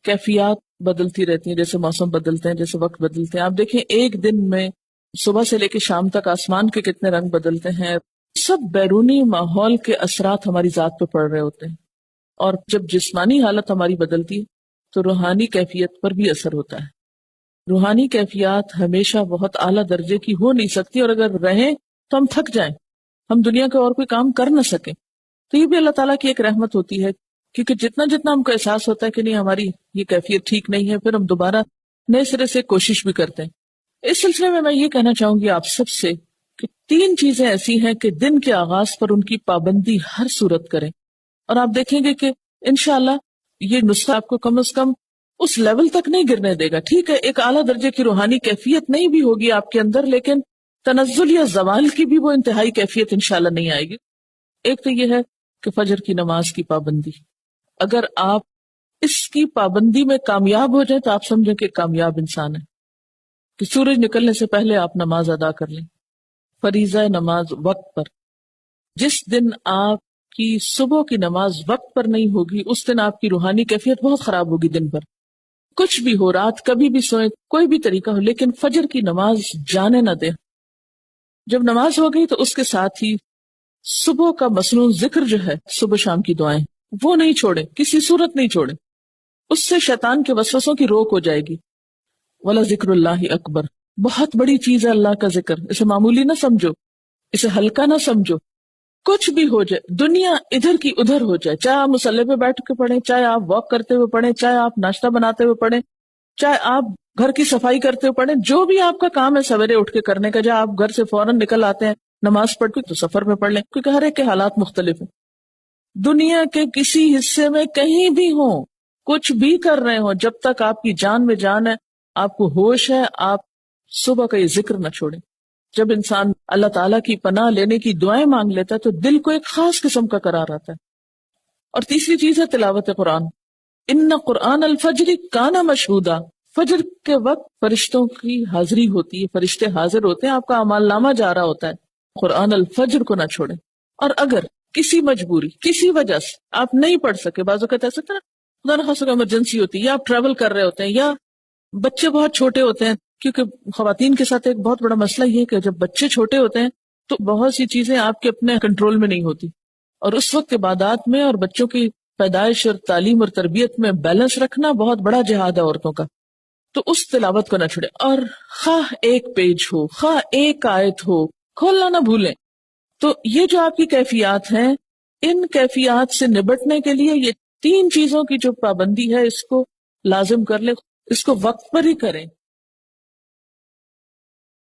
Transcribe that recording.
کیفیات بدلتی رہتی ہیں، جیسے موسم بدلتے ہیں، جیسے وقت بدلتے ہیں. آپ دیکھیں ایک دن میں صبح سے لے کے شام تک آسمان کے کتنے رنگ بدلتے ہیں. سب بیرونی ماحول کے اثرات ہماری ذات پہ پڑ رہے ہوتے ہیں. اور جب جسمانی حالت ہماری بدلتی ہے تو روحانی کیفیت پر بھی اثر ہوتا ہے. روحانی کیفیات ہمیشہ بہت اعلیٰ درجے کی ہو نہیں سکتی، اور اگر رہیں تو ہم تھک جائیں، ہم دنیا کا اور کوئی کام کر نہ سکیں. تو یہ بھی اللہ تعالیٰ کی ایک رحمت ہوتی ہے، کیونکہ جتنا ہم کو احساس ہوتا ہے کہ نہیں ہماری یہ کیفیت ٹھیک نہیں ہے، پھر ہم دوبارہ نئے سرے سے کوشش بھی کرتے ہیں. اس سلسلے میں یہ کہنا چاہوں گی آپ سب سے کہ 3 چیزیں ایسی ہیں کہ دن کے آغاز پر ان کی پابندی ہر صورت کریں، اور آپ دیکھیں گے کہ انشاءاللہ یہ نسخہ آپ کو کم از کم اس لیول تک نہیں گرنے دے گا. ٹھیک ہے ایک اعلیٰ درجے کی روحانی کیفیت نہیں بھی ہوگی آپ کے اندر، لیکن تنزل یا زوال کی بھی وہ انتہائی کیفیت انشاءاللہ نہیں آئے گی. ایک تو یہ ہے کہ فجر کی نماز کی پابندی، اگر آپ اس کی پابندی میں کامیاب ہو جائیں تو آپ سمجھیں کہ کامیاب انسان ہے. کہ سورج نکلنے سے پہلے آپ نماز ادا کر لیں، فریضہ نماز وقت پر. جس دن آپ کی صبح کی نماز وقت پر نہیں ہوگی اس دن آپ کی روحانی کیفیت بہت خراب ہوگی. دن بھر کچھ بھی ہو، رات کبھی بھی سوئیں، کوئی بھی طریقہ ہو، لیکن فجر کی نماز جانے نہ دیں. جب نماز ہو گئی تو اس کے ساتھ ہی صبح کا مصنون ذکر جو ہے، صبح شام کی دعائیں، وہ نہیں چھوڑیں، کسی صورت نہیں چھوڑیں. اس سے شیطان کے وسوسوں کی روک ہو جائے گی. وَلَا ذِكْرُ اللَّهِ اکبر، بہت بڑی چیز ہے اللہ کا ذکر. اسے معمولی نہ سمجھو، اسے ہلکا نہ سمجھو. کچھ بھی ہو جائے، دنیا ادھر کی ادھر ہو جائے، چاہے آپ مصلی پہ بیٹھ کے پڑھیں، چاہے آپ واک کرتے ہوئے پڑھیں، چاہے آپ ناشتہ بناتے ہوئے پڑھیں، چاہے آپ گھر کی صفائی کرتے ہوئے پڑھیں، جو بھی آپ کا کام ہے سویرے اٹھ کے کرنے کا، جہاں آپ گھر سے فوراً نکل آتے ہیں نماز پڑھ کے تو سفر میں پڑھ لیں، کیونکہ ہر ایک کے حالات مختلف ہیں. دنیا کے کسی حصے میں کہیں بھی ہوں، کچھ بھی کر رہے ہوں، جب تک آپ کی جان میں جان ہے، آپ کو ہوش ہے، آپ صبح کا یہ ذکر نہ چھوڑیں. جب انسان اللہ تعالیٰ کی پناہ لینے کی دعائیں مانگ لیتا ہے تو دل کو ایک خاص قسم کا قرار آتا ہے. اور تیسری چیز ہے تلاوت قرآن. ان قرآن الفجر کانا مشہودا، فجر کے وقت فرشتوں کی حاضری ہوتی ہے، فرشتے حاضر ہوتے ہیں، آپ کا اعمال نامہ جا رہا ہوتا ہے. قرآن الفجر کو نہ چھوڑیں. اور اگر کسی مجبوری، کسی وجہ سے آپ نہیں پڑھ سکے، بعض اوقات ایسا ہوتا ہے نا، خدا نخواستہ ایمرجنسی ہوتی ہے، یا آپ ٹریول کر رہے ہوتے ہیں، یا بچے بہت چھوٹے ہوتے ہیں، کیونکہ خواتین کے ساتھ ایک بہت بڑا مسئلہ یہ ہے کہ جب بچے چھوٹے ہوتے ہیں تو بہت سی چیزیں آپ کے اپنے کنٹرول میں نہیں ہوتی، اور اس وقت عبادات میں اور بچوں کی پیدائش اور تعلیم اور تربیت میں بیلنس رکھنا بہت بڑا جہاد ہے عورتوں کا. تو اس تلاوت کو نہ چھوڑے، اور خواہ ایک پیج ہو، خواہ ایک آیت ہو، کھولنا نہ بھولیں. تو یہ جو آپ کی کیفیات ہیں، ان کیفیات سے نبٹنے کے لیے یہ 3 چیزوں کی جو پابندی ہے اس کو لازم کر لیں، اس کو وقت پر ہی کریں.